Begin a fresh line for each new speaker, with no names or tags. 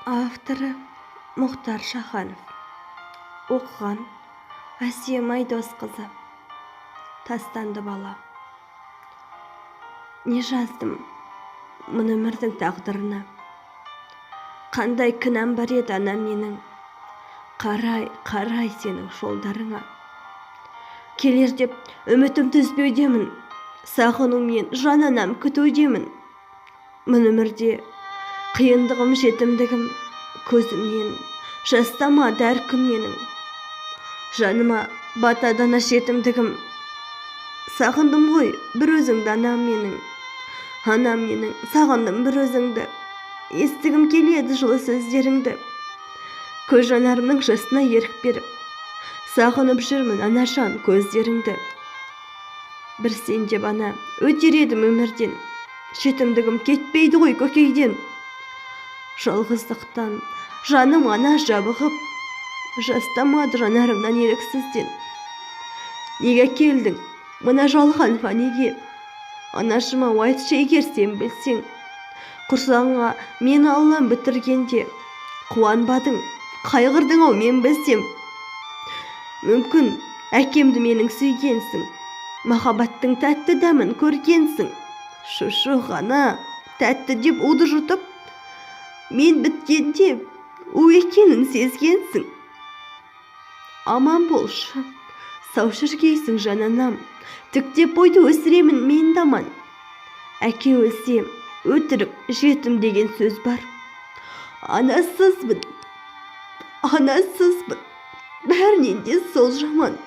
Авторы Мұхтар Шаханов. Оқыған Әсия Майдосқызы. Тастанды бала. Не жаздым мұны өмірдің тағдырына? Қандай кінәм бар еді ана менің? Қарай сенің жолдарыңа. Келер деп үмітімді үзбеудемін, сағынумен жан анам күтудемін. Мұны өмірде қиындығым, жетімдігім көзімнен жастамады әр күн менің. Жаныма батады ана жетімдігім. Сағындым ғой бір өзіңді анам менің. Анам менің, сағындым бір өзіңді. Естігім келеді жылы сөздеріңді. Көз жанарымның жасына ерік беріп, сағынып жүрмін анашан көздеріңді. Бір сен деп ана өтер едім өмірден. Жетімдігім кетпейді ғой көкейден. Жалғыздықтан жаным ана жабығып, жастамады жанарымнан еріксізден. Неге келдің мына жалған фанеге? Анашыма айтшы егер сен білсең. Құрсағыңа мен аллам бітіргенде қуанбадың, қайғырдың-ау мен білсем. Мүмкін әкемді менің сүйгенсің, махаббаттың тәтті дәмін көргенсің. Шушу ғана тәтті деп уды жұтып, мен біткенде у екенін сезгенсің. Аман болшы, сау жүргейсің жананам, тіктеп бойды өсіремін мен даман. Әке өлсе өтірік жетім деген сөз бар. Анасызбын, бәрінен де сол жаман.